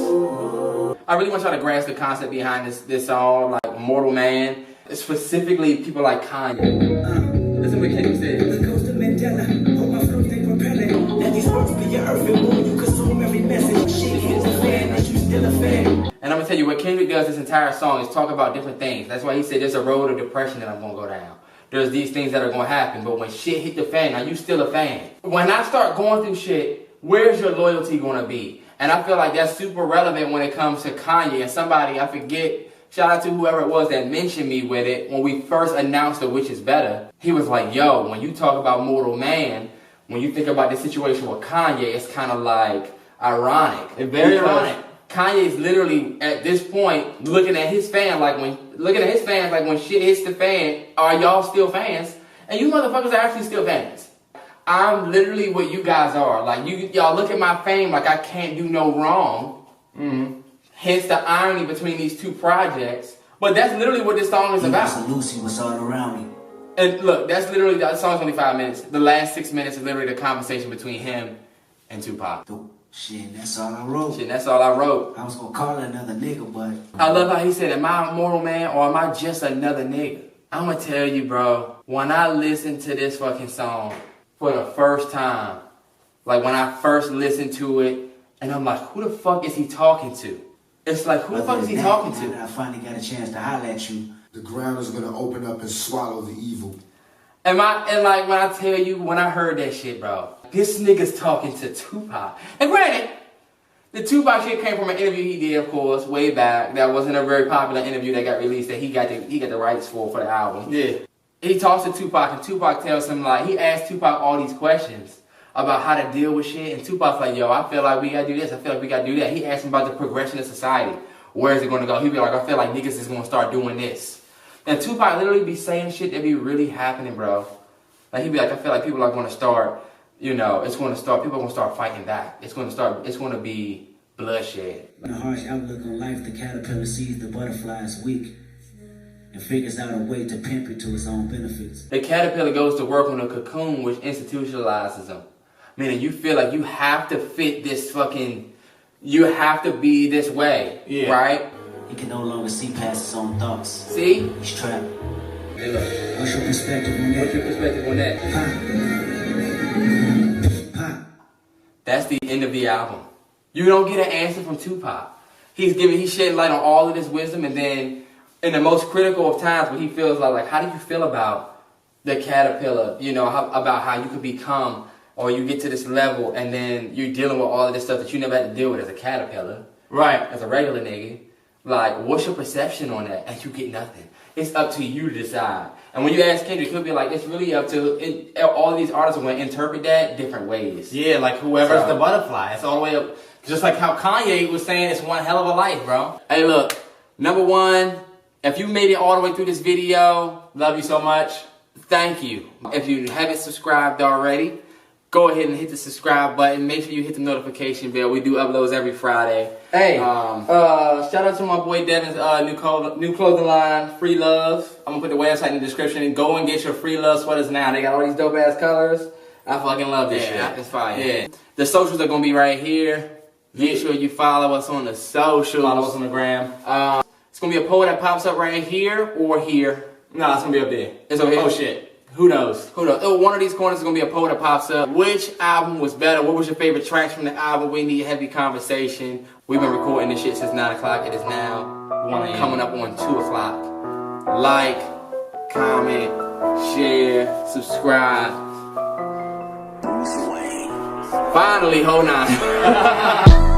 I really want y'all to grasp the concept behind this song, like Mortal Man. Specifically, people like Kanye. Listen to what Kendrick said. The coast of Mandela, hope my flow stay propelling. Let these words be your earth and moon, you consume every message. Shit hits the fan, but you still a fan. And I'm gonna tell you what Kendrick does this entire song is talk about different things. That's why he said there's a road of depression that I'm gonna go down. There's these things that are gonna happen, but when shit hit the fan, now you still a fan. When I start going through shit, where's your loyalty gonna be? And I feel like that's super relevant when it comes to Kanye. And somebody, I forget, shout out to whoever it was that mentioned me with it when we first announced The Which Is Better. He was like, yo, when you talk about Mortal Man, when you think about the situation with Kanye, it's kind of like ironic. It's very ironic. Kanye's literally at this point looking at his fans like when shit hits the fan, are y'all still fans? And you motherfuckers are actually still fans. I'm literally what you guys are. Like y'all look at my fame like I can't do no wrong. Mm-hmm. Hence the irony between these two projects. But that's literally what this song is about. Lucy was all around me. And look, that's literally, the song's only 5 minutes. The last 6 minutes is literally the conversation between him and Tupac. Shit, that's all I wrote. Shit, that's all I wrote. I was gonna call it another nigga, but... I love how he said, am I a mortal man or am I just another nigga? I'm gonna tell you, bro, when I listened to this fucking song for the first time, like when I first listened to it, and I'm like, who the fuck is he talking to? It's like, who the fuck is he talking to? I finally got a chance to holler at you. The ground is gonna open up and swallow the evil. And like when I tell you, when I heard that shit, bro, this nigga's talking to Tupac. And granted, the Tupac shit came from an interview he did, of course, way back. That wasn't a very popular interview that got released that he got the rights for the album. Yeah. He talks to Tupac, and Tupac tells him, like, he asked Tupac all these questions about how to deal with shit, and Tupac's like, yo, I feel like we gotta do this, I feel like we gotta do that. He asked him about the progression of society. Where is it gonna go? He'd be like, I feel like niggas is gonna start doing this. And Tupac literally be saying shit that be really happening, bro. Like, he'd be like, I feel like people are gonna start, people are gonna start fighting back. It's gonna be bloodshed. In a harsh outlook on life, the caterpillar sees the butterfly's weak and figures out a way to pimp it to its own benefits. The caterpillar goes to work on a cocoon which institutionalizes them. Meaning you feel like you have to fit this you have to be this way, right? He can no longer see past his own thoughts. See? He's trapped. Hey, look. What's your perspective on that? What's your perspective on that? Pop. That's the end of the album. You don't get an answer from Tupac. He's shedding light on all of this wisdom, and then in the most critical of times when he feels like how do you feel about the caterpillar, about how you could become or you get to this level and then you're dealing with all of this stuff that you never had to deal with as a caterpillar. Right. As a regular nigga. Like, what's your perception on that? And you get nothing. It's up to you to decide. And when you ask Kendrick, he'll be like, it's really up to, all of these artists are going to interpret that different ways. Yeah, like whoever's the butterfly. It's all the way up. Just like how Kanye was saying, it's one hell of a life, bro. Hey, look. Number one, if you made it all the way through this video, love you so much. Thank you. If you haven't subscribed already, go ahead and hit the subscribe button. Make sure you hit the notification bell. We do uploads every Friday. Hey, shout out to my boy Devin's new clothing line, FREELOVE. I'm gonna put the website in the description and go and get your FREELOVE sweaters now. They got all these dope ass colors. I fucking love this shit. It's fire. Yeah. The socials are gonna be right here. Make sure you follow us on the socials. Follow us on the gram. It's gonna be a poll that pops up right here or here. No, it's gonna be up there. It's over here. Oh shit. Who knows? Who knows? Oh, one of these corners is going to be a poll that pops up. Which album was better? What was your favorite tracks from the album? We need heavy conversation. We've been recording this shit since 9 o'clock. It is now coming up on 2 o'clock. Like, comment, share, subscribe. Finally, hold on.